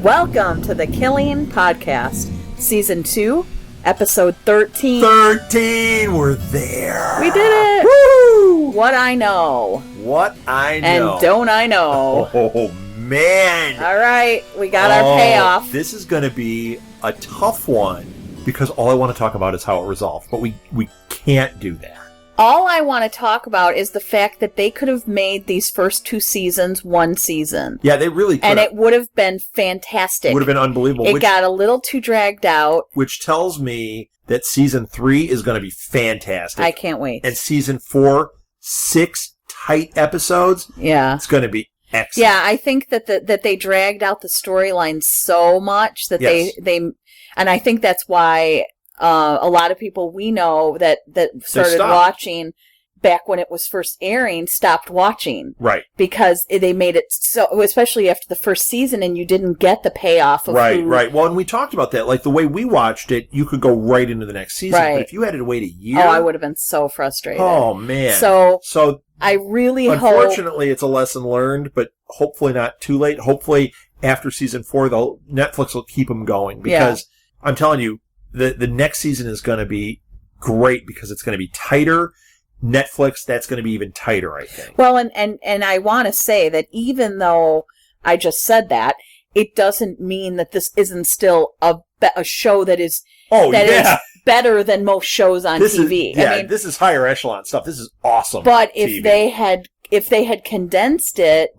Welcome to the Killing Podcast, Season 2, Episode 13. 13! We're there! We did it! Woo! What I know. What I know. And don't I know. Oh, man! All right, we got our payoff. This is going to be a tough one, because all I want to talk about is how it resolved, but we can't do that. All I want to talk about is the fact that they could have made these first two seasons one season. Yeah, they really could. And it would have been fantastic. It would have been unbelievable. It got a little too dragged out. Which tells me that Season 3 is going to be fantastic. I can't wait. And Season 4, 6 tight episodes. Yeah. It's going to be excellent. Yeah, I think that that they dragged out the storyline so much that Yes. they and I think that's why a lot of people we know that started watching back when it was first airing stopped watching. Right. Because they made it so, especially after the first season, and you didn't get the payoff of Right. Well, and we talked about that. Like, the way we watched it, you could go right into the next season. Right. But if you had to wait a year... Oh, I would have been so frustrated. Oh, man. So I really unfortunately, it's a lesson learned, but hopefully not too late. Hopefully, after Season 4, Netflix will keep them going. Because, I'm telling you, the next season is going to be great because it's going to be tighter. Netflix, that's going to be even tighter, I think. Well, and I want to say that even though I just said that, it doesn't mean that this isn't still a show that is is better than most shows on TV. This is higher echelon stuff. This is awesome. But TV. if they had condensed it,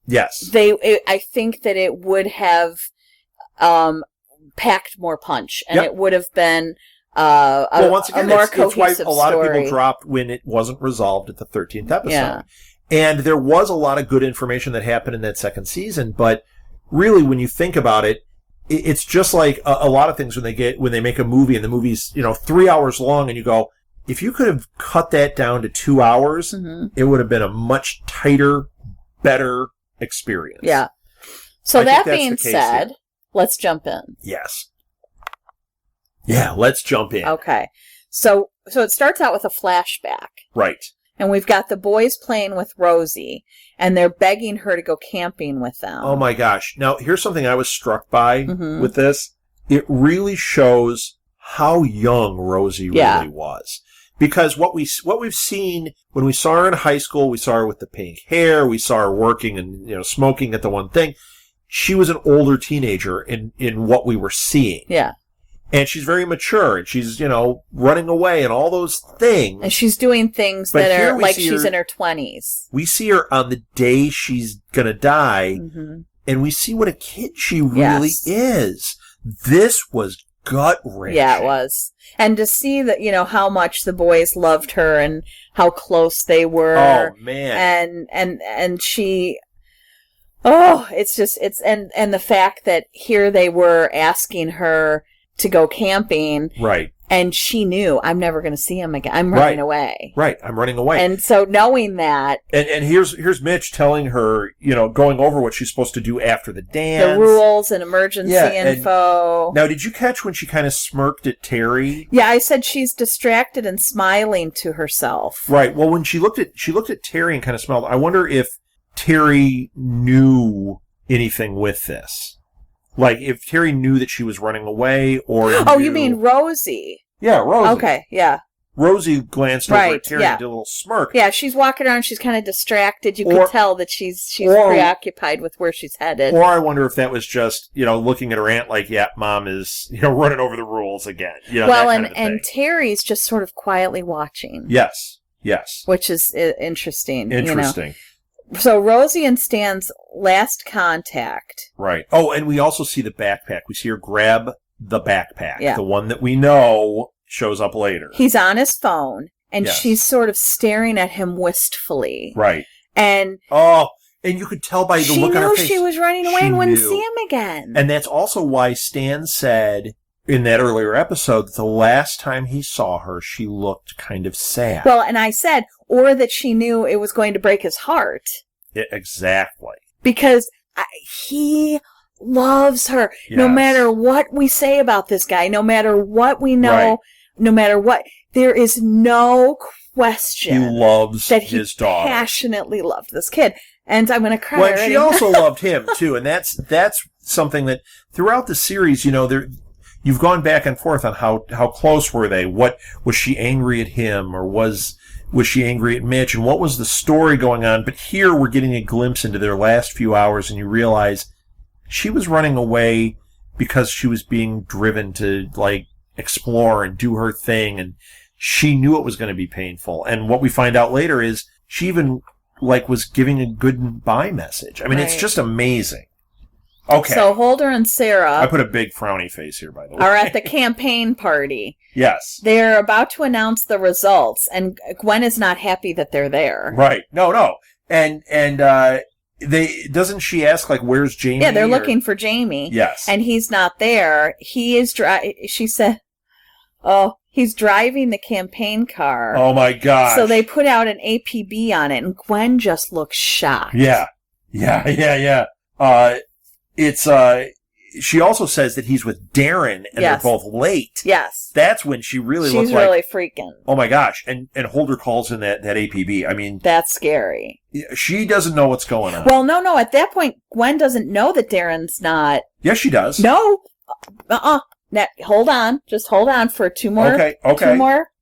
yes, I think that it would have packed more punch, and it would have been once again, a more it's cohesive why a lot story. of people dropped when it wasn't resolved at the 13th episode. Yeah. And there was a lot of good information that happened in that second season, but really, when you think about it, it's just like a lot of things when they make a movie and the movie's 3 hours long, and you go, if you could have cut that down to 2 hours, it would have been a much tighter, better experience. Yeah. So that being said, let's jump in. Yes. Yeah, let's jump in. Okay. So it starts out with a flashback. Right. And we've got the boys playing with Rosie, and they're begging her to go camping with them. Oh my gosh. Now, here's something I was struck by with this. It really shows how young Rosie really was. Because what we've seen when we saw her in high school, we saw her with the pink hair, we saw her working and smoking at the one thing. She was an older teenager in what we were seeing. Yeah. And she's very mature, and she's, running away and all those things. And she's doing things that are like she's in her 20s. We see her on the day she's going to die, and we see what a kid she really is. This was gut-wrenching. Yeah, it was. And to see that, how much the boys loved her and how close they were. Oh, man. And she... Oh, it's the fact that here they were asking her to go camping. Right. And she knew, I'm never going to see him again. I'm running away. Right. I'm running away. And so knowing that. And here's Mitch telling her, going over what she's supposed to do after the dance. The rules and emergency info. Now, did you catch when she kind of smirked at Terry? Yeah, I said she's distracted and smiling to herself. Right. Well, when she looked at Terry and kind of smiled, I wonder if Terry knew anything with this. Like, if Terry knew that she was running away, or you mean Rosie? Yeah, Rosie. Okay, yeah. Rosie glanced over at Terry and did a little smirk. Yeah, she's walking around, she's kind of distracted. You could tell that she's preoccupied with where she's headed. Or I wonder if that was just, looking at her aunt like, yeah, Mom is, running over the rules again. Well, and Terry's just sort of quietly watching. Yes. Which is interesting. Interesting. So Rosie and Stan's last contact. Right. Oh, and we also see the backpack. We see her grab the backpack. Yeah. The one that we know shows up later. He's on his phone, and she's sort of staring at him wistfully. Right. And... Oh, and you could tell by the look on her face. She knew she was running away and wouldn't see him again. And that's also why Stan said in that earlier episode that the last time he saw her, she looked kind of sad. Well, and I said, or that she knew it was going to break his heart. Yeah, exactly. Because he loves her. Yes. No matter what we say about this guy, no matter what we know, no matter what, there is no question he loves that he his daughter. Passionately loved this kid. And I'm going to cry well, already. She also loved him, too. And that's something that throughout the series, you've gone back and forth on how close were they? What was she angry at him, or was she angry at Mitch, and what was the story going on? But here we're getting a glimpse into their last few hours, and you realize she was running away because she was being driven to explore and do her thing, and she knew it was going to be painful. And what we find out later is she even was giving a goodbye message. I mean, It's just amazing. Okay. So Holder and Sarah... I put a big frowny face here, by the way. ...are at the campaign party. Yes. They're about to announce the results, and Gwen is not happy that they're there. Right. No. And doesn't she ask, where's Jamie? Yeah, they're looking for Jamie. Yes. And he's not there. He is... She said... Oh... He's driving the campaign car. Oh, my gosh. So they put out an APB on it, and Gwen just looks shocked. Yeah. She also says that he's with Darren, and they're both late. Yes. That's when she really looks She's really freaking. Oh, my gosh. And Holder calls in that APB. I mean... That's scary. She doesn't know what's going on. Well, no. At that point, Gwen doesn't know that Darren's not... Yes, she does. No. Now, hold on. Just hold on for two more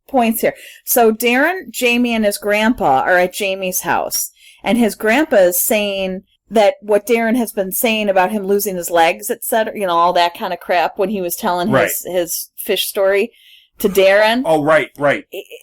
points here. So Darren, Jamie, and his grandpa are at Jamie's house. And his grandpa is saying that what Darren has been saying about him losing his legs, etc., all that kind of crap when he was telling his fish story to Darren. Oh, right.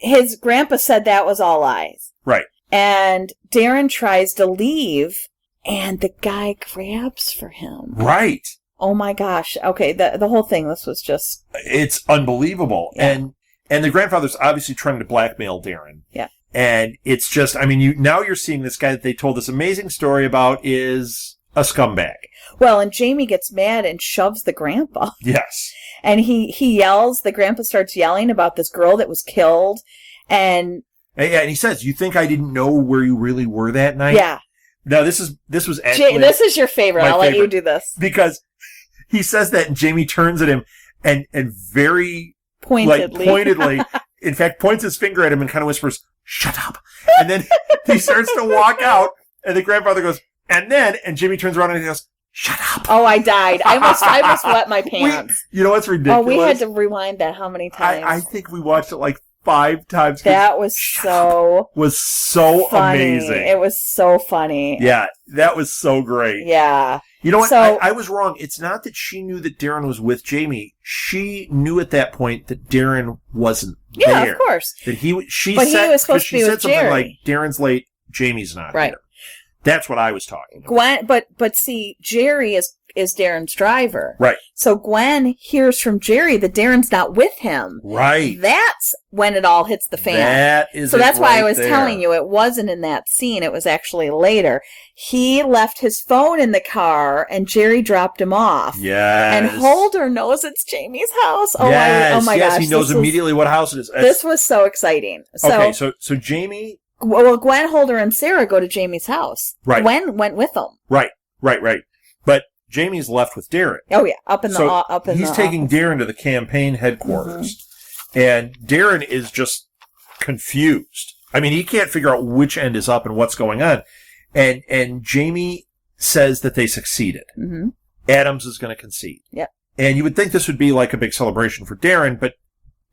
His grandpa said that was all lies. Right. And Darren tries to leave, and the guy grabs for him. Right. Oh my gosh. Okay, the whole thing, this was just... It's unbelievable. Yeah. And the grandfather's obviously trying to blackmail Darren. Yeah. And it's just, now you're seeing this guy that they told this amazing story about is a scumbag. Well, and Jamie gets mad and shoves the grandpa. Yes. And he yells, the grandpa starts yelling about this girl that was killed. And he says, "You think I didn't know where you really were that night?" Yeah. No, this was actually... this is your favorite. I'll let you do this. Because... He says that, and Jamie turns at him and very pointedly, in fact, points his finger at him and kind of whispers, "Shut up." And then he starts to walk out, and the grandfather goes, and Jamie turns around and he goes, "Shut up." Oh, I died. I must wet my pants. You know what's ridiculous? Oh, we had to rewind that how many times? I think we watched it 5 times. That was so funny. Amazing. It was so funny. Yeah, that was so great. Yeah. You know what? I was wrong. It's not that she knew that Darren was with Jamie. She knew at that point that Darren wasn't there. Yeah, of course. That he was supposed to be with something Jerry. Like, Darren's late, Jamie's not here. That's what I was talking about. Gwen, but see, Jerry is Darren's driver. Right. So Gwen hears from Jerry that Darren's not with him. Right. That's when it all hits the fan. That's why I was telling you it wasn't in that scene. It was actually later. He left his phone in the car and Jerry dropped him off. Yes. And Holder knows it's Jamie's house. Oh, yes. Oh my gosh. He knows immediately what house it is. This was so exciting. Okay, so Jamie... Well, Gwen, Holder, and Sarah go to Jamie's house. Right. Gwen went with them. Right. But Jamie's left with Darren. Oh yeah, up in the he's taking office. Darren to the campaign headquarters, and Darren is just confused. He can't figure out which end is up and what's going on. And Jamie says that they succeeded. Mm-hmm. Adams is going to concede. Yep. And you would think this would be like a big celebration for Darren, but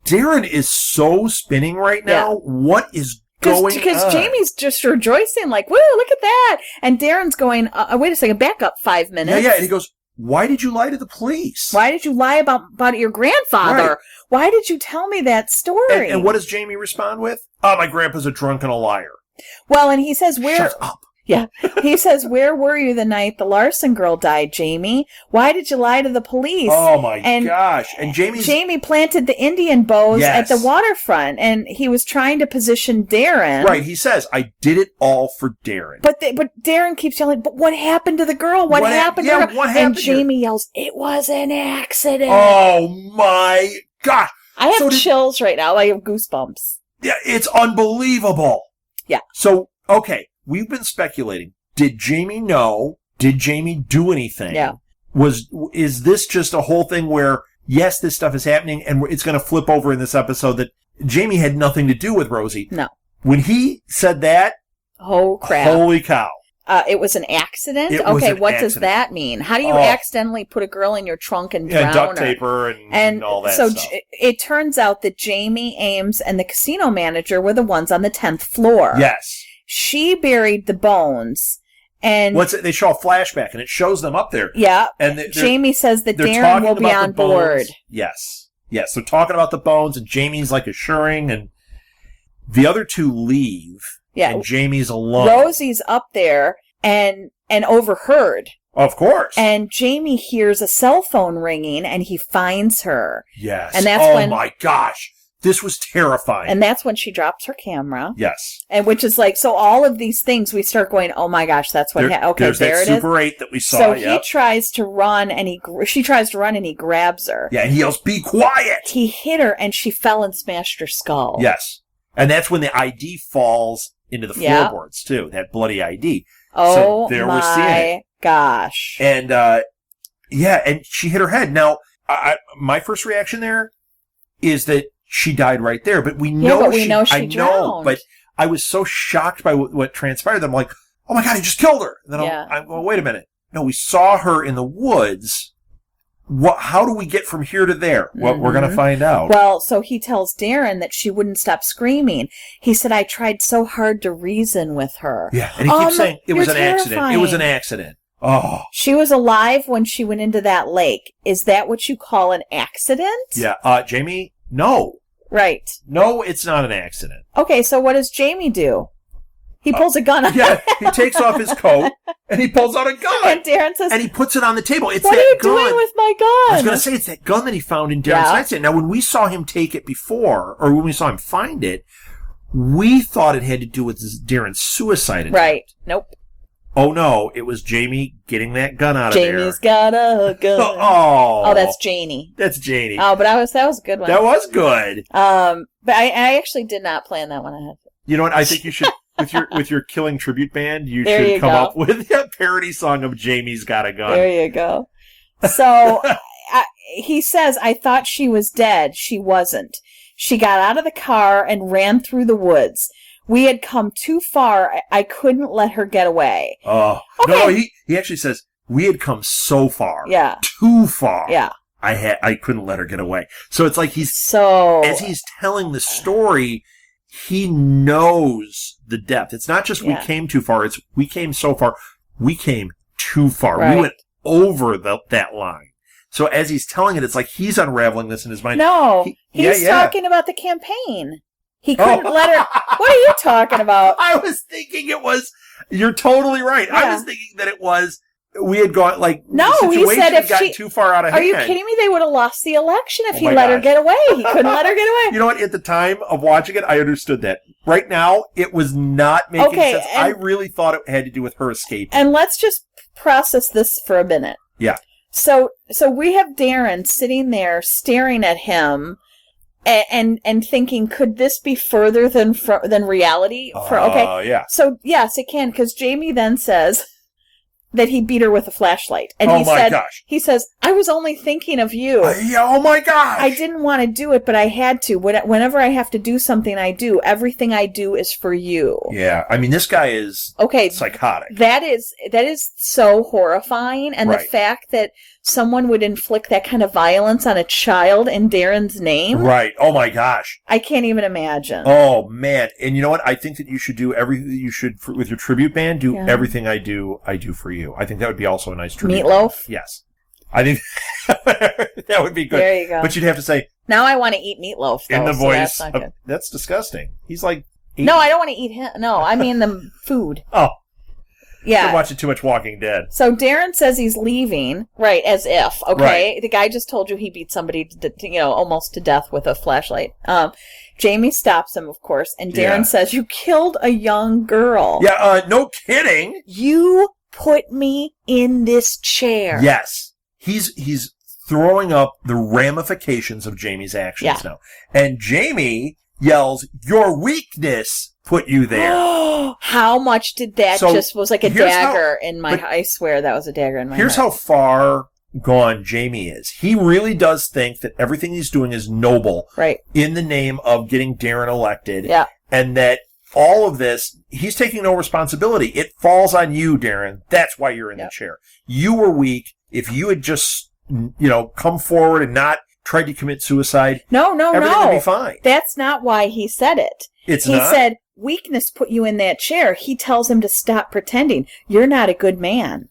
Darren is so spinning right now. Yeah. What is going on? Because Jamie's just rejoicing, like, woo, look at that. And Darren's going, wait a second, back up 5 minutes. Yeah, and he goes, why did you lie to the police? Why did you lie about your grandfather? Right. Why did you tell me that story? And what does Jamie respond with? Oh, my grandpa's a drunk and a liar. Well, and he says, Shut up. Yeah. He says, where were you the night the Larson girl died, Jamie? Why did you lie to the police? Oh, my gosh. And Jamie planted the Indian bows at the waterfront, and he was trying to position Darren. Right. He says, I did it all for Darren. But Darren keeps yelling, but what happened to the girl? What happened to her? What happened? And Jamie yells, it was an accident. Oh, my gosh. I have chills right now. I have goosebumps. Yeah, it's unbelievable. Yeah. So, okay. We've been speculating. Did Jamie know? Did Jamie do anything? Yeah. Is this just a whole thing where, yes, this stuff is happening and it's going to flip over in this episode that Jamie had nothing to do with Rosie? No. When he said that, oh crap. Holy cow. It was an accident? It was an what accident. does that mean? How do you accidentally put a girl in your trunk and drown her? Duct tape her and all that stuff. So it turns out that Jamie, Ames, and the casino manager were the ones on the 10th floor. Yes. She buried the bones. And they show a flashback, and it shows them up there. Yeah. And Jamie says that Darren will be on board. Yes. Yes. They're talking about the bones, and Jamie's like assuring, and the other two leave. Yeah. And Jamie's alone. Rosie's up there and overheard. Of course. And Jamie hears a cell phone ringing, and he finds her. Yes. And that's my gosh. This was terrifying. And that's when she drops her camera. Yes. And which is like, so all of these things, we start going, oh my gosh, that's what happened. Okay, there's there that it is. Super 8 that we saw. So he tries to run, and she tries to run, and he grabs her. Yeah, and he yells, "Be quiet!" He hit her, and she fell and smashed her skull. Yes. And that's when the ID falls into the floorboards, too. That bloody ID. Oh, so there we're seeing it. Gosh. And, and she hit her head. Now, my first reaction there is that she died right there, but we know she drowned. But I was so shocked by what transpired that I'm like, oh my God, he just killed her. And then I'm going, wait a minute. No, we saw her in the woods. How do we get from here to there? Well, we're going to find out. Well, so he tells Darren that she wouldn't stop screaming. He said, I tried so hard to reason with her. Yeah, and he keeps saying, it was an accident. It was an accident. Oh. She was alive when she went into that lake. Is that what you call an accident? Yeah. Jamie, no. Right. No, it's not an accident. Okay, so what does Jamie do? He pulls a gun on Yeah, he takes off his coat, and he pulls out a gun. And Darren says... And he puts it on the table. It's what are you doing with my gun? I was going to say, it's that gun that he found in Darren's nightstand. Now, when we saw him take it before, or when we saw him find it, we thought it had to do with Darren's suicide attempt. Right. Nope. Oh, no, it was Jamie getting that gun out of there. Jamie's got a gun. Oh, that's Janie. That's Janie. Oh, but that was a good one. That was good. But I actually did not plan that one ahead. You know what? I think you should... With your Killing tribute band, you should come up with a parody song of Jamie's Got a Gun. There you go. So he says, I thought she was dead. She wasn't. She got out of the car and ran through the woods. We had come too far. I couldn't let her get away. Oh. Okay. No, he actually says, we had come so far. Yeah. Too far. Yeah. I couldn't let her get away. So it's like as he's telling the story, he knows the depth. It's not just we came too far. It's we came so far. We came too far. Right. We went over that line. So as he's telling it, it's like he's unraveling this in his mind. No, he's talking about the campaign. He couldn't let her... What are you talking about? I was thinking it was... You're totally right. Yeah. I was thinking that it was... We had gone, no, he said if she... too far out of hand. Are you kidding me? They would have lost the election if he let her get away. He couldn't let her get away. You know what? At the time of watching it, I understood that. Right now, it was not making sense. I really thought it had to do with her escaping. And let's just process this for a minute. Yeah. So we have Darren sitting there staring at him and thinking, could this be further than reality? Yeah. So, yes, it can, because Jamie then says... that he beat her with a flashlight. And he says, I was only thinking of you. Oh my gosh. I didn't want to do it, but I had to. Whenever I have to do something, I do. Everything I do is for you. Yeah. I mean, this guy is psychotic. That is so horrifying. And the fact that someone would inflict that kind of violence on a child in Darren's name. Right. Oh my gosh. I can't even imagine. Oh man. And you know what? I think that you should do with your tribute band, do everything I do for you. I think that would be also a nice tribute. Meatloaf? Band. Yes. I think that would be good. There you go. But you'd have to say... Now I want to eat meatloaf, though, in the voice. So that's not good. That's disgusting. He's like... No, I don't want to eat him. No, I mean the food. Oh. Yeah. You're watching too much Walking Dead. So Darren says he's leaving, right, as if, okay? Right. The guy just told you he beat somebody, almost to death with a flashlight. Jamie stops him, of course, and Darren says, you killed a young girl. Yeah, no kidding. You put me in this chair. Yes. He's throwing up the ramifications of Jamie's actions now. And Jamie yells, your weakness put you there. How much did that was like a dagger in my... I swear that was a dagger in my Here's heart. how far gone Jamie is. He really does think that everything he's doing is noble. Right. In the name of getting Darren elected. Yeah. And that all of this, he's taking no responsibility. It falls on you, Darren. That's why you're in the chair. You were weak. If you had just, come forward and not tried to commit suicide, everything would be fine. That's not why he said it. He said, weakness put you in that chair. He tells him to stop pretending. You're not a good man.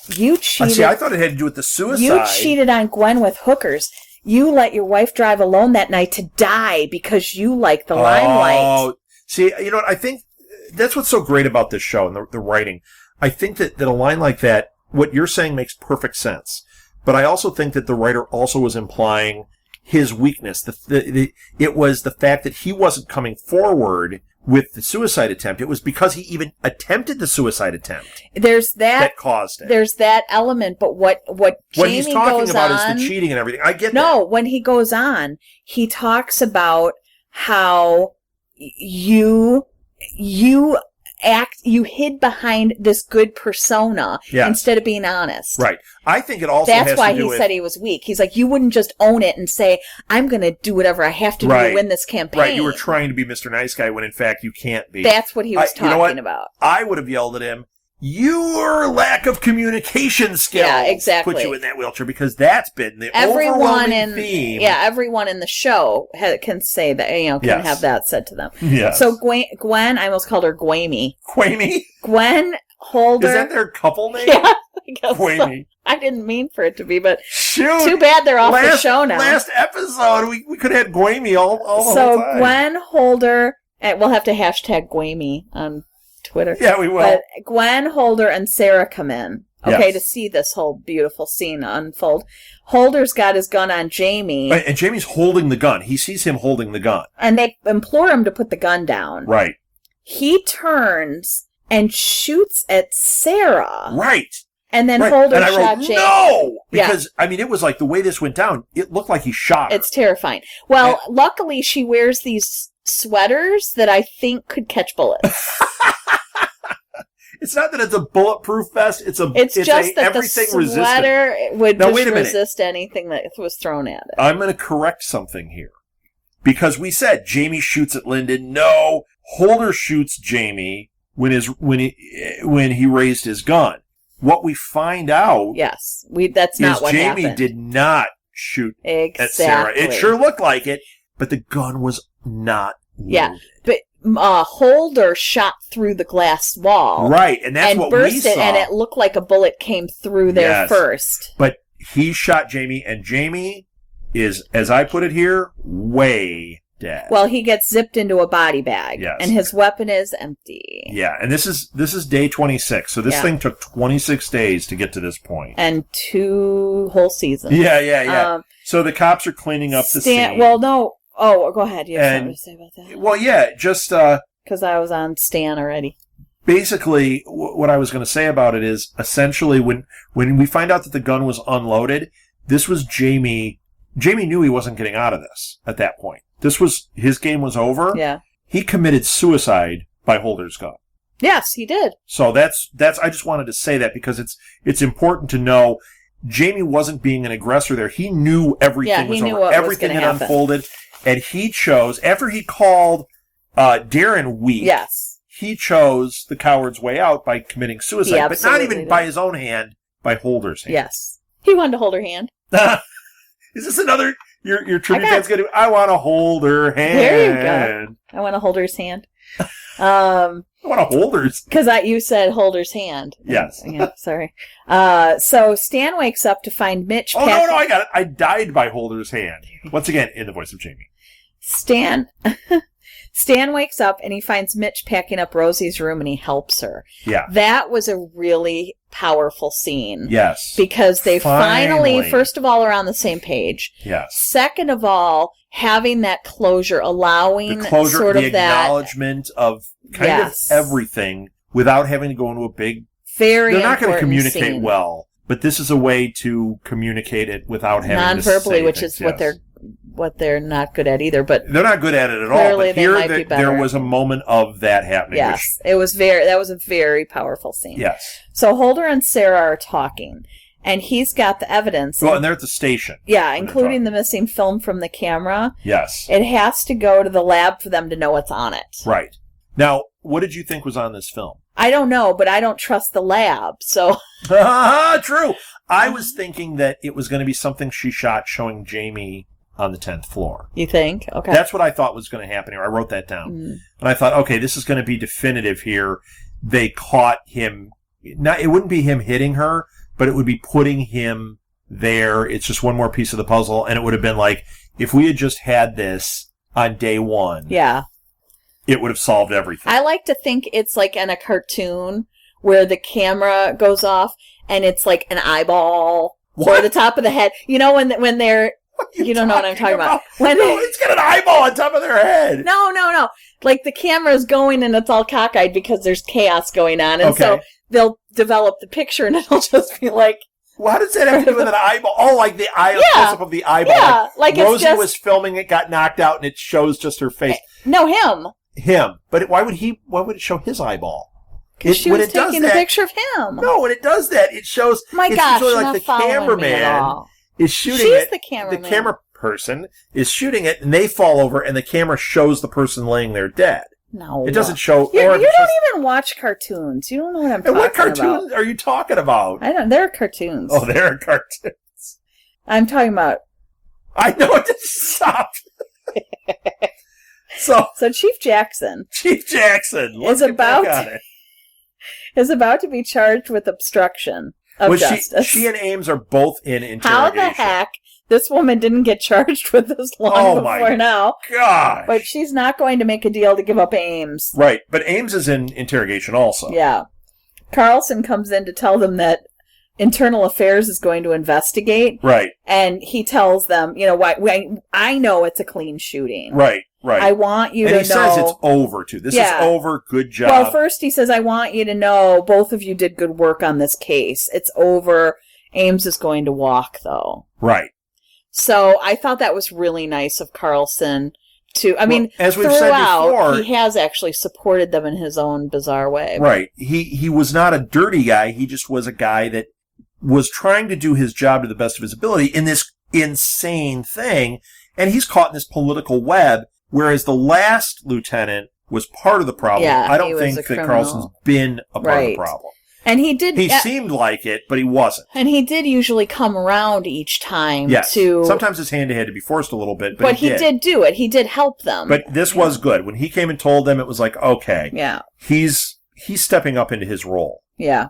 You cheated. See, I thought it had to do with the suicide. You cheated on Gwen with hookers. You let your wife drive alone that night to die because you like the limelight. Oh, see, you know what? I think that's what's so great about this show and the writing. I think that a line like that, what you're saying makes perfect sense. But I also think that the writer also was implying his weakness. It was the fact that he wasn't coming forward with the suicide attempt. It was because he even attempted the suicide attempt. There's that caused it. There's that element, but what Jamie he's talking goes about on, is the cheating and everything. I get that. No, when he goes on, he talks about how you hid behind this good persona instead of being honest. Right. I think it also That's why he said he was weak. He's like, you wouldn't just own it and say, I'm going to do whatever I have to do to win this campaign. Right. You were trying to be Mr. Nice Guy when in fact you can't be. That's what he was talking about. I would have yelled at him, your lack of communication skills put you in that wheelchair, because that's been the overwhelming theme. Yeah, everyone in the show can say that, can have that said to them. Yes. So Gwen, I almost called her Gwamey. Gwamey? Gwen Holder. Is that their couple name? Yeah, I guess Gwamey. So. I didn't mean for it to be, but shoot, too bad they're off the show now. Last episode, we could have had Gwamey all the whole time. So Gwen Holder, and we'll have to hashtag Gwamey on Twitter. Yeah, we will. But Gwen, Holder, and Sarah come in, to see this whole beautiful scene unfold. Holder's got his gun on Jamie. Right, and Jamie's holding the gun. He sees him holding the gun. And they implore him to put the gun down. Right. He turns and shoots at Sarah. Right. And then Holder and I shot wrote, Jamie. No! Because, it was like the way this went down, it looked like he shot her. It's terrifying. Well, luckily she wears these sweaters that I think could catch bullets. It's not that it's a bulletproof vest. It's just that the sweater would resist anything that was thrown at it. I'm going to correct something here. Because we said Jamie shoots at Lyndon. No, Holder shoots Jamie when he raised his gun. What we find out that's not what Jamie happened. Did not shoot at Sarah. It sure looked like it, but the gun was not loaded. Yeah, but Holder shot through the glass wall. Right, and that's what we saw. And it looked like a bullet came through there first. But he shot Jamie, and Jamie is, as I put it here, way dead. Well, he gets zipped into a body bag, and his weapon is empty. Yeah, and this is day 26, so this thing took 26 days to get to this point. And 2 whole seasons. Yeah. So the cops are cleaning up the scene. Well, no. Oh, go ahead. You have something to say about that? Well, yeah, just... because I was on Stan already. Basically, what I was going to say about it is, essentially, when we find out that the gun was unloaded, this was Jamie... Jamie knew he wasn't getting out of this at that point. His game was over. Yeah. He committed suicide by Holder's gun. Yes, he did. So that's I just wanted to say that because it's important to know Jamie wasn't being an aggressor there. He knew everything was over. Everything had unfolded. And he chose, after he called Darren weak, he chose the coward's way out by committing suicide. But not even by his own hand, by Holder's hand. Yes. He wanted to hold her hand. Is this another... Your tribute band's going to... I want to hold her hand. There you go. I want to hold her's hand. I want to hold hers. Because you said Holder's hand. Yes. Yeah, sorry. So Stan wakes up to find Mitch... Oh, no, I got it. I died by Holder's hand. Once again, in the voice of Jamie. Stan wakes up and he finds Mitch packing up Rosie's room and he helps her. Yeah. That was a really powerful scene. Yes. Because they finally, first of all, are on the same page. Yes. Second of all, having that closure, allowing sort of that acknowledgement of kind of everything without having to go into a big... Very They're not going to communicate scene. well, but this is a way to communicate it without having to say non-verbally, which is what they're not good at either. But they're not good at it at all. But here, there was a moment of that happening. Yes, that was a very powerful scene. Yes. So Holder and Sarah are talking, and he's got the evidence. Well, and they're at the station. Yeah, including the missing film from the camera. Yes. It has to go to the lab for them to know what's on it. Right. Now, what did you think was on this film? I don't know, but I don't trust the lab, so... True. I was thinking that it was going to be something she shot showing Jamie on the 10th floor. You think? Okay. That's what I thought was going to happen here. I wrote that down. And I thought, okay, this is going to be definitive here. They caught him. Not, it wouldn't be him hitting her, but it would be putting him there. It's just one more piece of the puzzle. And it would have been like, if we had just had this on day one, it would have solved everything. I like to think it's like in a cartoon where the camera goes off and it's like an eyeball over the top of the head. You know, when they're... You don't know what I'm talking about. No, it's got an eyeball on top of their head. No. Like the camera's going and it's all cockeyed because there's chaos going on. And so they'll develop the picture and it'll just be like... Well, how does that have to do with an eyeball? Oh, like the close-up of the eyeball. Yeah, like Rosie was filming it, got knocked out, and it shows just her face. No, him. Him. But why would it show his eyeball? Because she was taking a picture of him. No, when it does that, it shows... My gosh, you're like not the following me at all. Is shooting She's it. The cameraman. The camera person is shooting it, and they fall over, and the camera shows the person laying there dead. No. It doesn't show... You don't even watch cartoons. You don't know what I'm talking about. What cartoons are you talking about? I don't. They're cartoons. Oh, they're cartoons. I'm talking about... I know it. Stop. So Chief Jackson. Let's get back on it. Is about to be charged with obstruction of justice. She and Ames are both in interrogation. How the heck this woman didn't get charged with this long before now? Gosh. But she's not going to make a deal to give up Ames. Right, but Ames is in interrogation also. Yeah. Carlson comes in to tell them that Internal Affairs is going to investigate. Right. And he tells them, I know it's a clean shooting. Right. I want you to know. And he says it's over, too. This is over. Good job. Well, first he says, I want you to know both of you did good work on this case. It's over. Ames is going to walk, though. Right. So I thought that was really nice of Carlson to, as we've said before, he has actually supported them in his own bizarre way. Right. He was not a dirty guy. He just was a guy that was trying to do his job to the best of his ability in this insane thing. And he's caught in this political web, whereas the last lieutenant was part of the problem. Yeah, I don't think that Carlson's been a part of the problem. And he did. He seemed like it, but he wasn't. And he did usually come around each time. Yes. To... Sometimes his hand had to be forced a little bit, but he did do it. He did help them. But this was good. When he came and told them, it was like, okay. Yeah. He's stepping up into his role. Yeah.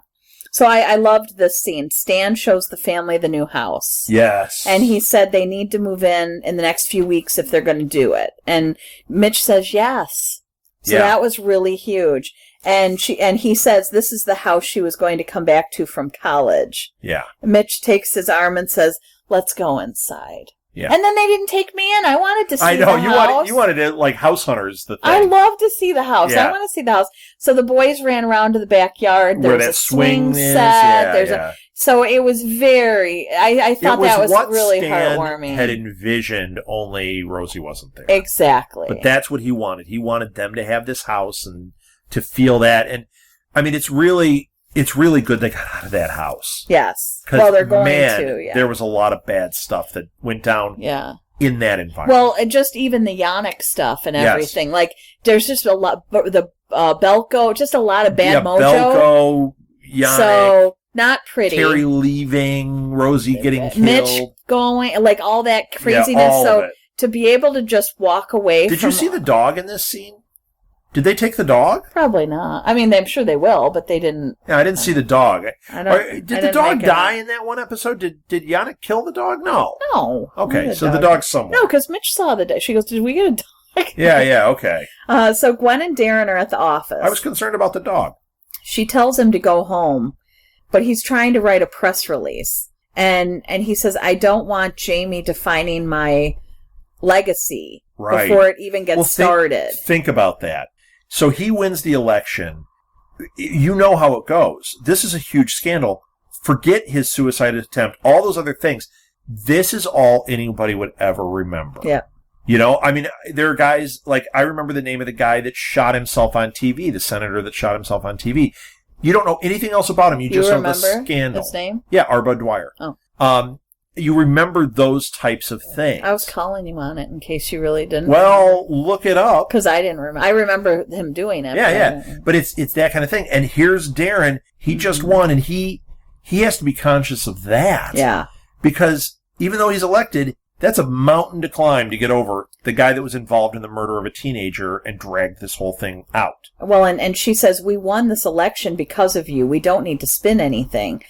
So I loved this scene. Stan shows the family the new house. Yes. And he said they need to move in the next few weeks if they're going to do it. And Mitch says yes. So that was really huge. And he says this is the house she was going to come back to from college. Yeah. Mitch takes his arm and says, let's go inside. Yeah. And then they didn't take me in. I wanted to see the house. I know, you wanted it like House Hunters, the thing. I love to see the house. Yeah. I want to see the house. So the boys ran around to the backyard. There's a swing set. So it was I thought that was really heartwarming. Had envisioned, only Rosie wasn't there. Exactly. But that's what he wanted. He wanted them to have this house and to feel that. And I mean, it's really good they got out of that house. Yes. Well, they're going to. Yeah. There was a lot of bad stuff that went down. Yeah. In that environment. Well, and just even the Yannick stuff and everything. Yes. Like, there's just a lot. The Belko, just a lot of bad mojo. Belko, Yannick. So not pretty. Terry leaving, Rosie getting killed. Mitch going, like all that craziness. Yeah, all of it. To be able to just walk away Did you see the dog in this scene? Did they take the dog? Probably not. I mean, I'm sure they will, but they didn't. Yeah, I didn't see the dog. Did the dog die in that one episode? Did Yannick kill the dog? No. No. Okay, so the dog's somewhere. No, because Mitch saw the dog. She goes, did we get a dog? Yeah, okay. So Gwen and Darren are at the office. I was concerned about the dog. She tells him to go home, but he's trying to write a press release. And he says, I don't want Jamie defining my legacy before it even gets started. Think about that. So he wins the election. You know how it goes. This is a huge scandal. Forget his suicide attempt, all those other things. This is all anybody would ever remember. Yeah. You know, I mean, there are guys, like, I remember the name of the guy that shot himself on TV, the senator that shot himself on TV. You don't know anything else about him. You just know the scandal. His name? Yeah, Arbud Dwyer. Oh. you remember those types of things. I was calling you on it in case you really didn't. Well, look it up. Because I didn't remember. I remember him doing it. Yeah. But it's that kind of thing. And here's Darren. He just won, and he has to be conscious of that. Yeah. Because even though he's elected, that's a mountain to climb to get over the guy that was involved in the murder of a teenager and dragged this whole thing out. Well, and she says, we won this election because of you. We don't need to spin anything.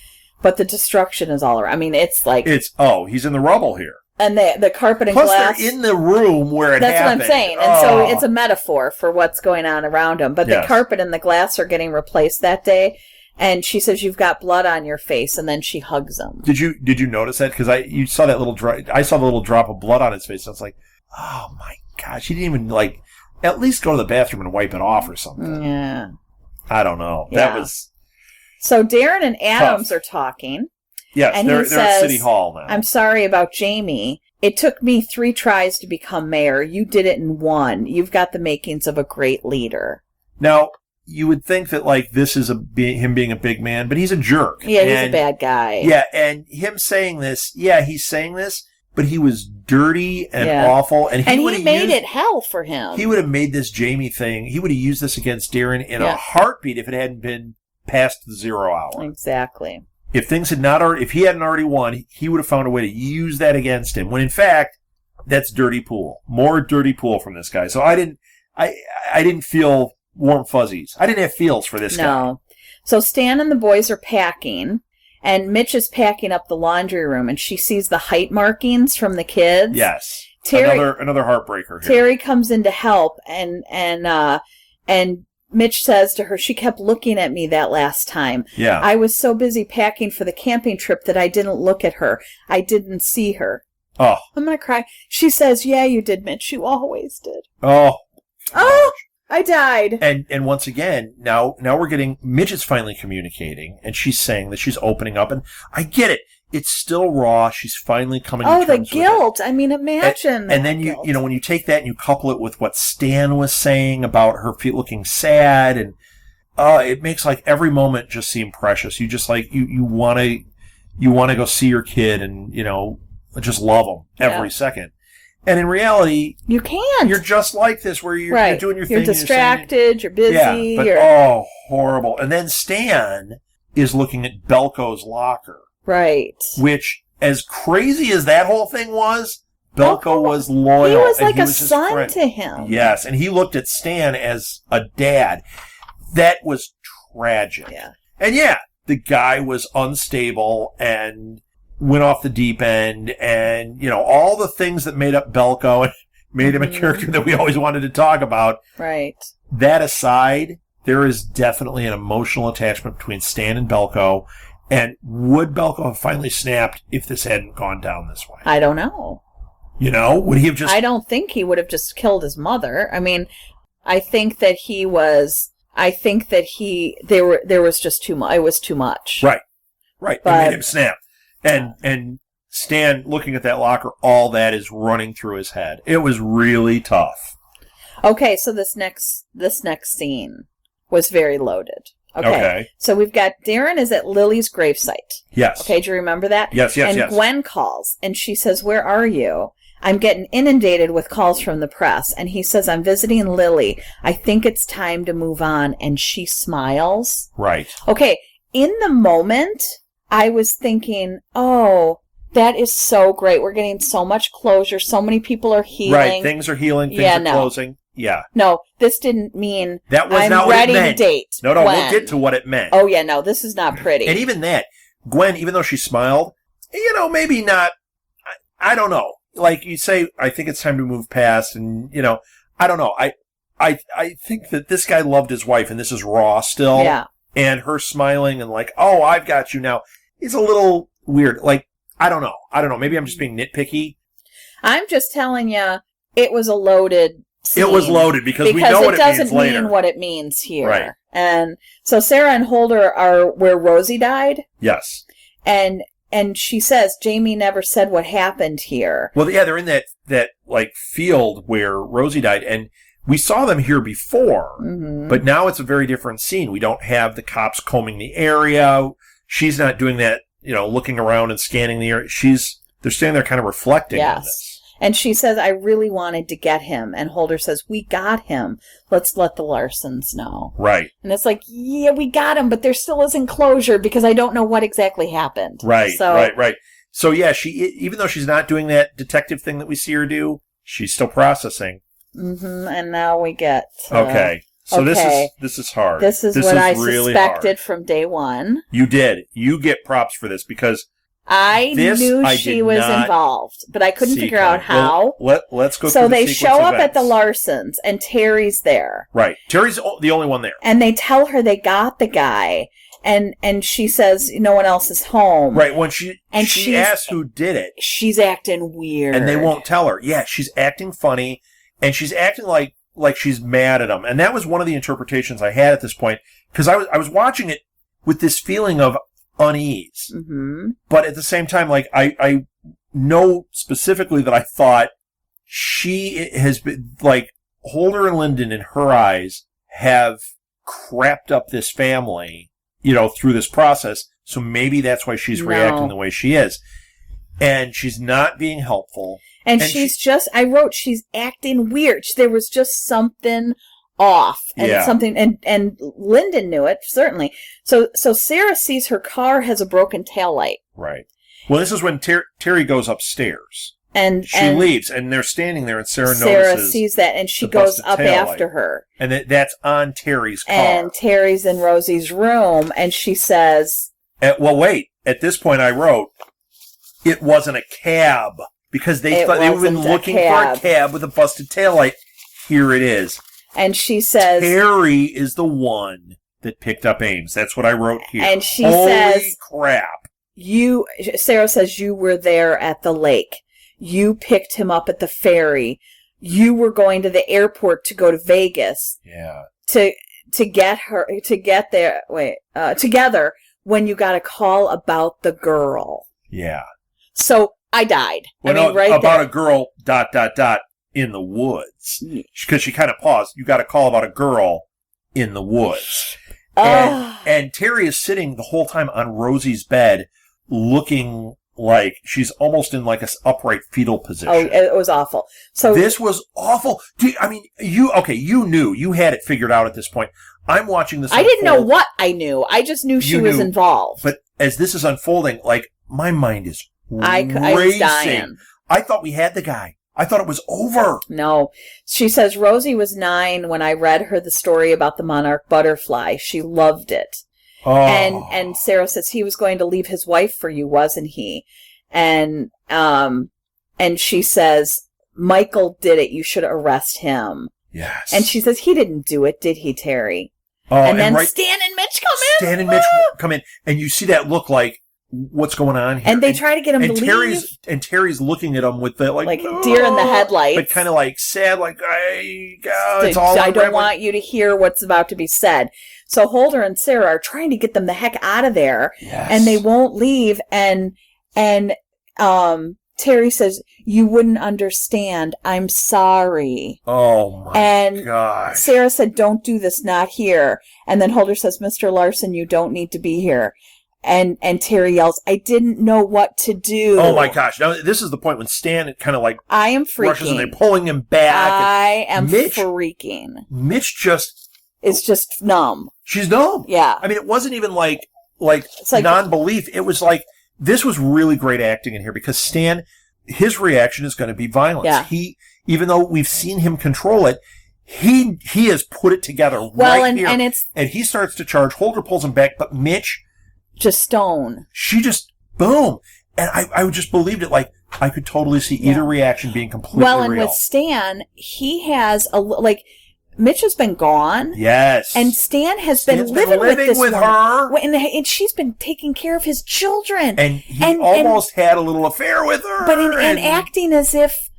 But the destruction is all around. I mean, it's like... he's in the rubble here. And the carpet and Plus glass... they're in the room where it happened. That's what I'm saying. And so it's a metaphor for what's going on around him. But the carpet and the glass are getting replaced that day. And she says, you've got blood on your face, and then she hugs him. Did you notice that? Because you saw that little I saw the little drop of blood on his face. I was like, oh my gosh, he didn't even at least go to the bathroom and wipe it off or something. Yeah. I don't know. Yeah. That was. So Darren and Adams tough. are talking. Yes, and they're says, at City Hall now. I'm sorry about Jamie. It took me 3 tries to become mayor. You did it in 1. You've got the makings of a great leader. Now, you would think that this is him being a big man, but he's a jerk. Yeah, he's a bad guy. Yeah, and him saying this, he's saying this, but he was dirty and awful, and he made it hell for him. He would have made this Jamie thing. He would have used this against Darren in a heartbeat if it hadn't been past the 0 hour. Exactly. If things had if he hadn't already won, he would have found a way to use that against him. When in fact, that's dirty pool, more dirty pool from this guy. So I didn't feel warm fuzzies. I didn't have feels for this guy. No. So Stan and the boys are packing, and Mitch is packing up the laundry room, and she sees the height markings from the kids. Yes. Another heartbreaker here. Terry comes in to help, and Mitch says to her, she kept looking at me that last time. Yeah. I was so busy packing for the camping trip that I didn't look at her. I didn't see her. Oh. I'm going to cry. She says, yeah, you did, Mitch. You always did. Oh. Oh, I died. And once again, now we're getting, Mitch is finally communicating, and she's saying that she's opening up, and I get it. It's still raw. She's finally coming to terms with it. Oh, the guilt. I mean, imagine. And then when you take that and you couple it with what Stan was saying about her looking sad, and it makes every moment just seem precious. You just you want to go see your kid and just love them every second. And in reality, you can't. You're just like this, where you're doing your thing. You're distracted. You're busy. Yeah, but horrible. And then Stan is looking at Belko's locker. Right. Which, as crazy as that whole thing was, Belko was loyal. He was like a son to him. Yes, and he looked at Stan as a dad. That was tragic. Yeah. And the guy was unstable and went off the deep end, and, all the things that made up Belko and made him a character that we always wanted to talk about. Right. That aside, there is definitely an emotional attachment between Stan and Belko. And would Belko have finally snapped if this hadn't gone down this way? I don't know. Would he have just... I don't think he would have just killed his mother. I mean, I think that he was... there was just too much. It was too much. Right. It made him snap. And Stan, looking at that locker, all that is running through his head. It was really tough. Okay, so this next scene was very loaded. Okay. So we've got Darren is at Lily's gravesite. Yes. Okay, do you remember that? Yes. And Gwen calls, and she says, where are you? I'm getting inundated with calls from the press. And he says, I'm visiting Lily. I think it's time to move on. And she smiles. Right. Okay, in the moment, I was thinking, oh, that is so great. We're getting so much closure. So many people are healing. Right, things are healing, things are closing. Yeah. No, this didn't mean that was I'm not what ready it meant. to date. No, Gwen. we'll get to what it meant. Oh, yeah, no, this is not pretty. And even that, Gwen, even though she smiled, maybe not, I don't know. Like you say, I think it's time to move past, and, I don't know. I think that this guy loved his wife, and this is raw still. Yeah. And her smiling and oh, I've got you now, is a little weird. I don't know. Maybe I'm just being nitpicky. I'm just telling you, it was a loaded scene. It was loaded because we know what it means later. Because it doesn't mean what it means here. Right. And so Sarah and Holder are where Rosie died. Yes. And she says, Jamie never said what happened here. Well, yeah, they're in that field where Rosie died, and we saw them here before, but now it's a very different scene. We don't have the cops combing the area. She's not doing that, looking around and scanning the area. She's they're standing there kind of reflecting on this. And she says, I really wanted to get him. And Holder says, we got him. Let's let the Larsons know. Right. And it's like, yeah, we got him, but there still isn't closure because I don't know what exactly happened. Right, right. So, yeah, even though she's not doing that detective thing that we see her do, she's still processing. Mm-hmm. And now we get... okay. So this is hard. This is what I really suspected from day one. You did. You get props for this because... I knew she was involved, but I couldn't figure out how. Well, let's go through the they sequence show of up at the Larsons, and Terry's there. Right. Terry's the only one there. And they tell her they got the guy, and she says no one else is home. Right. When she asks who did it. She's acting weird. And they won't tell her. Yeah, she's acting funny, and she's acting like she's mad at them. And that was one of the interpretations I had at this point, because I was watching it with this feeling of unease. Mm-hmm. But at the same time, like, I know specifically that I thought she has been, like, Holder and Linden in her eyes have crapped up this family, through this process. So maybe that's why she's reacting the way she is. And she's not being helpful. And she's she's acting weird. There was just something off and something, and Linden knew it, certainly. So Sarah sees her car has a broken taillight. Right. Well, this is when Terry goes upstairs. And she leaves, and they're standing there, and Sarah sees that, and she goes up after her. And that's on Terry's car. And Terry's in Rosie's room, and she says... well, wait. At this point, I wrote, it wasn't a cab, because they thought they were looking for a cab with a busted taillight. Here it is. And she says... Terry is the one that picked up Ames. That's what I wrote here. And she says... Holy crap. Sarah says, you were there at the lake. You picked him up at the ferry. You were going to the airport to go to Vegas. Yeah. To get there, together when you got a call about the girl. Yeah. So I died. Well, about a girl, ... in the woods. Because she kind of paused. You got a call about a girl in the woods. And Terry is sitting the whole time on Rosie's bed looking like she's almost in like an upright fetal position. Oh, it was awful. So this was awful. You knew. You had it figued out at this point. I'm watching this. I didn't know what I knew. I just knew she was involved. But as this is unfolding, like, my mind is racing. I was dying. I thought we had the guy. I thought it was over. No. She says Rosie was 9 when I read her the story about the monarch butterfly. She loved it. Oh. And Sarah says he was going to leave his wife for you, wasn't he? And she says, Michael did it. You should arrest him. Yes. And she says, he didn't do it, did he, Terry? Oh, and then Stan and Mitch come in. And you see that look like, what's going on here? And they try to get him to leave. And Terry's looking at him with the, like deer in the headlights. But kind of like sad, like, it's all I don't want you to hear what's about to be said. So Holder and Sarah are trying to get them the heck out of there. Yes. And they won't leave. And Terry says, you wouldn't understand. I'm sorry. Oh, my gosh. Sarah said, don't do this, not here. And then Holder says, Mr. Larson, you don't need to be here. And Terry yells, I didn't know what to do. Oh, my gosh. Now, this is the point when Stan kind of like... I am freaking. Rushes and they're pulling him back. I am freaking. Mitch is just numb. She's numb. Yeah. I mean, it wasn't even like non-belief. It was like, this was really great acting in here because Stan, his reaction is going to be violence. Yeah. Even though we've seen him control it, he has put it together here. And he starts to charge. Holder pulls him back, but Mitch... just stone. She just, boom. And I just believed it. Like, I could totally see either reaction being completely real. Well, and with Stan, he has Mitch has been gone. Yes. And Stan has been living with her. And she's been taking care of his children. And he almost had a little affair with her. But and acting as if,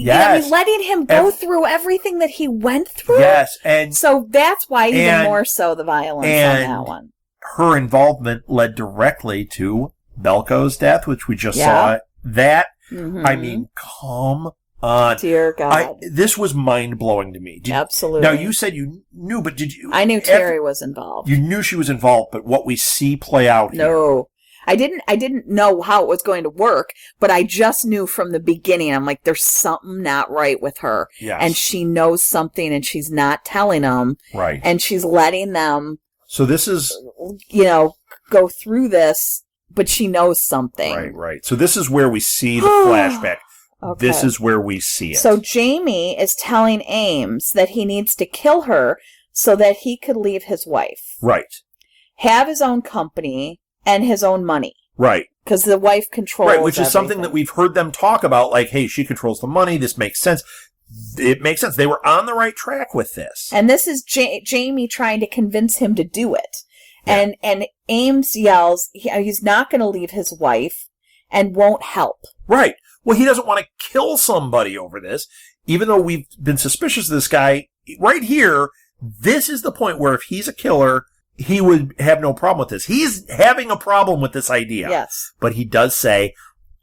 letting him go through everything that he went through. Yes. And so that's why even more so the violence on that one. Her involvement led directly to Belko's death, which we just saw. That, I mean, come on. Dear God. This was mind-blowing to me. Absolutely. Now, you said you knew, but did you... I knew Terry was involved. You knew she was involved, but what we see play out here... No. I didn't know how it was going to work, but I just knew from the beginning. I'm like, there's something not right with her. Yes. And she knows something and she's not telling them. Right. And she's letting them, so this is, go through this, but she knows something. Right. So this is where we see the flashback. Okay. This is where we see it. So Jamie is telling Ames that he needs to kill her so that he could leave his wife. Right. Have his own company and his own money. Right. Because the wife controls Right, which is everything. something that we've heard them talk about, like, hey, she controls the money, this makes sense. It makes sense. They were on the right track with this. And this is Jamie trying to convince him to do it. Yeah. And Ames yells he's not going to leave his wife and won't help. Right. Well, he doesn't want to kill somebody over this, even though we've been suspicious of this guy. Right here, this is the point where if he's a killer, he would have no problem with this. He's having a problem with this idea. Yes. But he does say,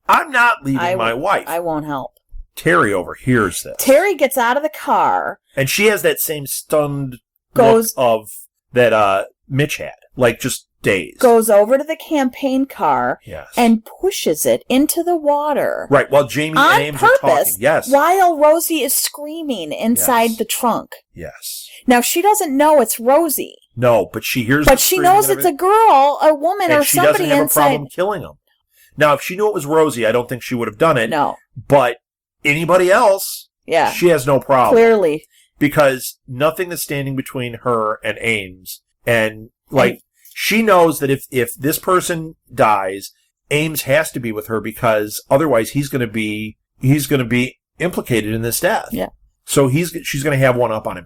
I'm not leaving my wife. I won't help. Terry overhears this. Terry gets out of the car. And she has that same stunned look of that Mitch had. Like, just dazed. Goes over to the campaign car. Yes. And pushes it into the water. Right, while Jamie and Ames are talking. Yes. While Rosie is screaming inside the trunk. Yes. Now, she doesn't know it's Rosie. No, but she hears. But she knows it's a girl, a woman, or somebody inside. She doesn't have a problem killing him. Now, if she knew it was Rosie, I don't think she would have done it. No. But anybody else, she has no problem. Clearly. Because nothing is standing between her and Ames. And, she knows that if this person dies, Ames has to be with her because otherwise he's going to be implicated in this death. Yeah. So she's going to have one up on him.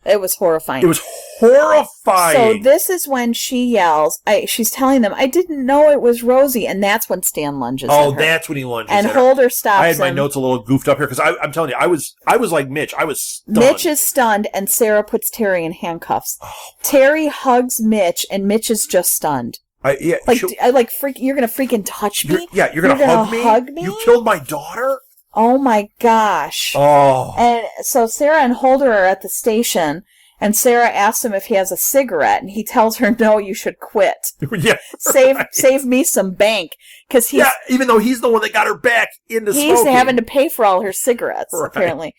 It was horrifying. It was horrifying. So this is when she yells. She's telling them, I didn't know it was Rosie. And that's when Stan lunges at her. Oh, that's when he lunges and at her. Holder stops him. I had my notes a little goofed up here because I'm telling you, I was like Mitch. I was stunned. Mitch is stunned and Sarah puts Terry in handcuffs. Oh. Terry hugs Mitch and Mitch is just stunned. You're going to freaking touch me? You're going to hug me? You killed my daughter? Oh my gosh. Oh. And so Sarah and Holder are at the station, and Sarah asks him if he has a cigarette, and he tells her, no, you should quit. Yeah. Save me some bank. Cause even though he's the one that got her back into smoking. He's having to pay for all her cigarettes, apparently.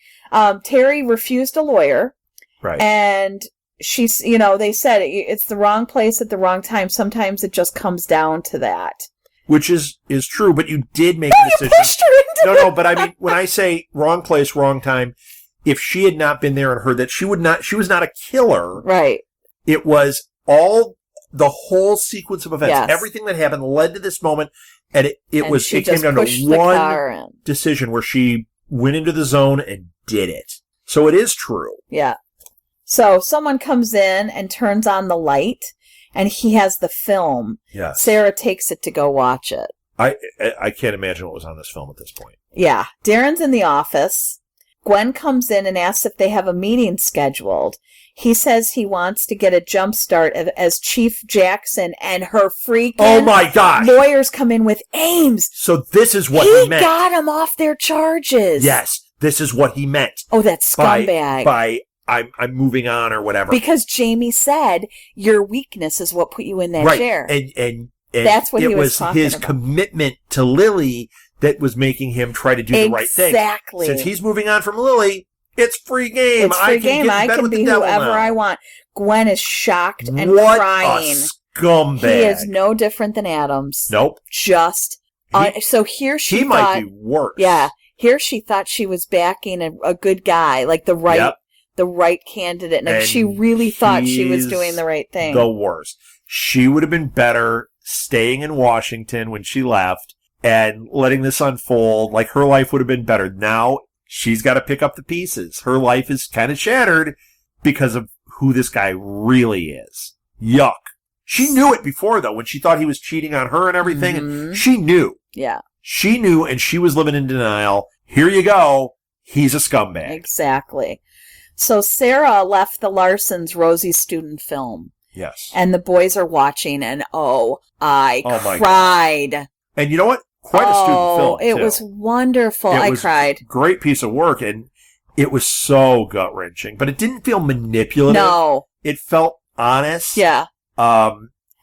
Terry refused a lawyer. Right. And she's, they said it's the wrong place at the wrong time. Sometimes it just comes down to that. Which is true, but you did make a decision. You pushed her into No, but I mean, when I say wrong place, wrong time, if she had not been there and heard that, she was not a killer. Right. It was the whole sequence of events. Yes. Everything that happened led to this moment, and it came down to one decision where she went into the zone and did it. So it is true. Yeah. So someone comes in and turns on the light. And he has the film. Yes. Sarah takes it to go watch it. I can't imagine what was on this film at this point. Yeah. Darren's in the office. Gwen comes in and asks if they have a meeting scheduled. He says he wants to get a jump start as Chief Jackson and her freaking lawyers come in with Ames. So this is what he meant. He got him off their charges. Yes. This is what he meant. Oh, that scumbag. By I'm moving on or whatever. Because Jamie said your weakness is what put you in that chair. And that's what he was talking about. It was his commitment to Lily that was making him try to do the right thing. Exactly. Since he's moving on from Lily, it's free game. I can be whoever I want. Gwen is shocked and crying. What a scumbag. He is no different than Adams. Nope. Just so here she thought... He might be worse. Yeah. Here she thought she was backing a good guy, like the right candidate, and she really thought she was doing the right thing. The worst. She would have been better staying in Washington when she left and letting this unfold. Like, her life would have been better. Now she's got to pick up the pieces. Her life is kind of shattered because of who this guy really is. Yuck. She knew it before, though, when she thought he was cheating on her and everything. Mm-hmm. She knew. Yeah. She knew, and she was living in denial. Here you go. He's a scumbag. Exactly. So Sarah left the Larsons' Rosie's student film. Yes. And the boys are watching, and I cried. God. And you know what? Quite a student film, it was wonderful. I cried. Great piece of work, and it was so gut-wrenching. But it didn't feel manipulative. No. It felt honest. Yeah.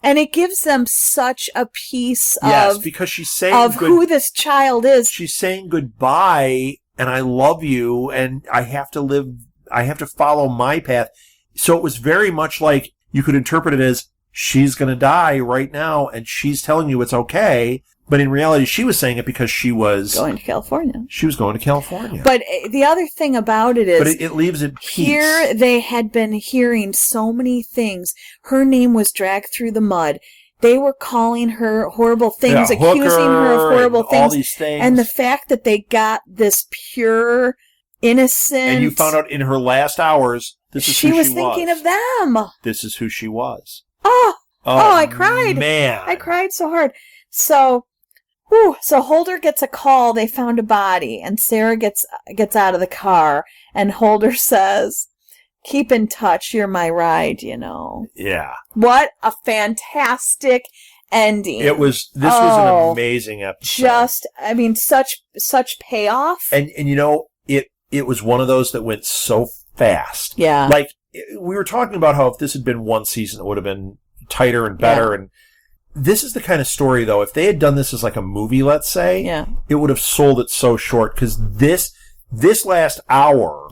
And it gives them such a piece because she's saying who this child is. She's saying goodbye, and I love you, and I have to follow my path. So it was very much like you could interpret it as she's going to die right now, and she's telling you it's okay. But in reality, she was saying it because she was going to California. She was going to California. But the other thing about it is... But it leaves it peace. Here they had been hearing so many things. Her name was dragged through the mud. They were calling her horrible things, accusing her of horrible things. All these things. And the fact that they got this pure, innocent... And you found out in her last hours, this is who she was. She was thinking of them. This is who she was. Oh, I cried. Man. I cried so hard. So Holder gets a call. They found a body, and Sarah gets out of the car, and Holder says, "Keep in touch. You're my ride, you know." Yeah. What a fantastic ending! This was an amazing episode. Such payoff. And you know, it was one of those that went so fast. Yeah. Like we were talking about how if this had been one season, it would have been tighter and better. Yeah. And this is the kind of story, though, if they had done this as like a movie, let's say, it would have sold it so short. Because this last hour,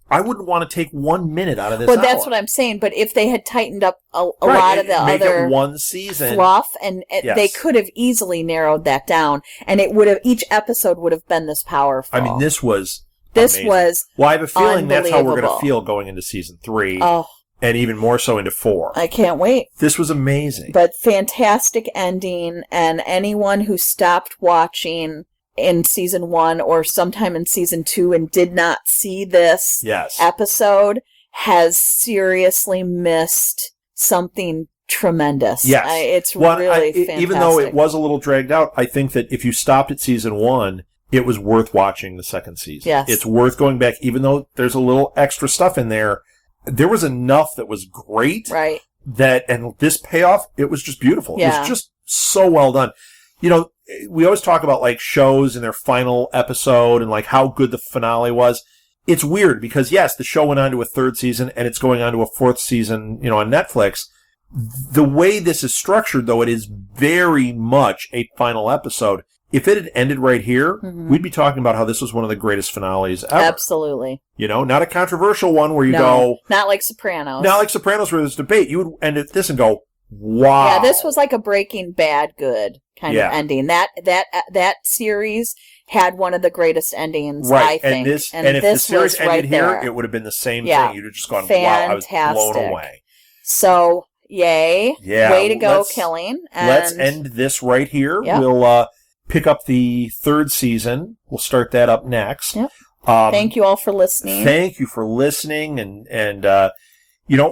I wouldn't want to take 1 minute out of this hour. Well, that's what I'm saying. But if they had tightened up a lot of the other one season fluff, and they could have easily narrowed that down, and each episode would have been this powerful. I mean, this was amazing. Well, I have a feeling that's how we're going to feel going into season 3. Oh. And even more so into 4. I can't wait. This was amazing. But fantastic ending, and anyone who stopped watching in season 1 or sometime in season 2 and did not see this episode has seriously missed something tremendous. Yes. It's really fantastic. Even though it was a little dragged out, I think that if you stopped at season 1, it was worth watching the second season. Yes. It's worth going back, even though there's a little extra stuff in there. There was enough that was great. Right. And this payoff, it was just beautiful. Yeah. It was just so well done. You know, we always talk about like shows and their final episode and like how good the finale was. It's weird because yes, the show went on to a 3rd season and it's going on to a 4th season, you know, on Netflix. The way this is structured, though, it is very much a final episode. If it had ended right here, we'd be talking about how this was one of the greatest finales ever. Absolutely. You know, not a controversial one where you go... Not like Sopranos. Not like Sopranos where there's debate. You would end at this and go, wow. Yeah, this was like a Breaking Bad good kind of ending. That series had one of the greatest endings, I think. And if the series ended here, it would have been the same thing. You'd have just gone, wow, I was blown away. So, yay. Yeah. Way to go, Killing. Let's end this right here. Yep. We'll pick up the 3rd season. We'll start that up next. Yep. Thank you all for listening. Thank you for listening. And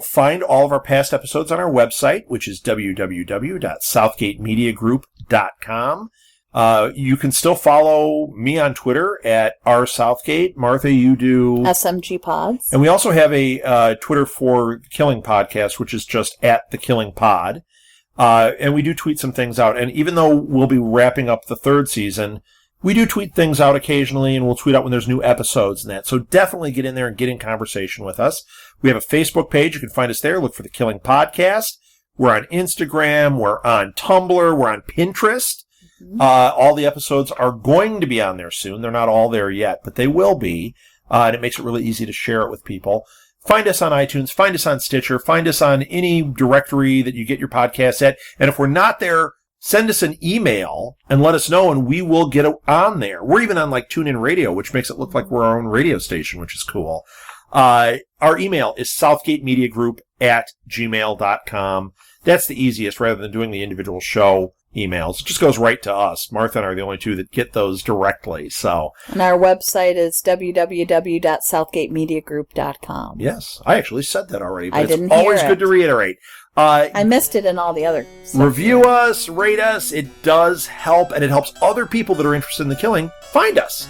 find all of our past episodes on our website, which is www.southgatemediagroup.com. You can still follow me on Twitter at rsouthgate. Martha, you do... SMG Pods. And we also have a Twitter for the Killing Podcast, which is just at the Killing Pod. And we do tweet some things out. And even though we'll be wrapping up the 3rd season, we do tweet things out occasionally, and we'll tweet out when there's new episodes and that. So definitely get in there and get in conversation with us. We have a Facebook page. You can find us there. Look for the Killing Podcast. We're on Instagram. We're on Tumblr. We're on Pinterest. All the episodes are going to be on there soon. They're not all there yet, but they will be. And it makes it really easy to share it with people. Find us on iTunes, find us on Stitcher, find us on any directory that you get your podcasts at. And if we're not there, send us an email and let us know, and we will get on there. We're even on like TuneIn Radio, which makes it look like we're our own radio station, which is cool. Our email is southgatemediagroup@gmail.com. That's the easiest rather than doing the individual show emails. It just goes right to us. Martha and I are the only two that get those directly. So, and our website is www.southgatemediagroup.com. Yes, I actually said that already, but it's always good to reiterate. I missed it in all the other stuff. Review us, rate us. It does help, and it helps other people that are interested in the killing find us.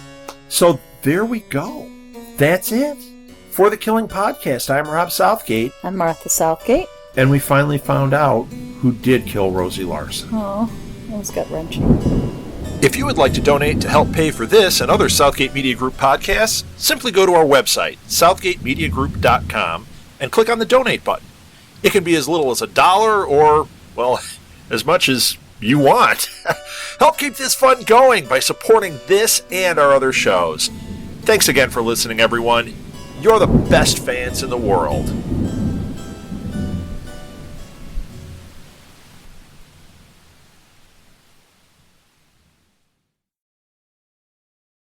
So there we go. That's it. For the Killing Podcast, I'm Rob Southgate. I'm Martha Southgate. And we finally found out who did kill Rosie Larson. Oh, that was gut-wrenching. If you would like to donate to help pay for this and other Southgate Media Group podcasts, simply go to our website, southgatemediagroup.com, and click on the donate button. It can be as little as $1 or well, as much as you want. Help keep this fun going by supporting this and our other shows. Thanks again for listening, everyone. You're the best fans in the world.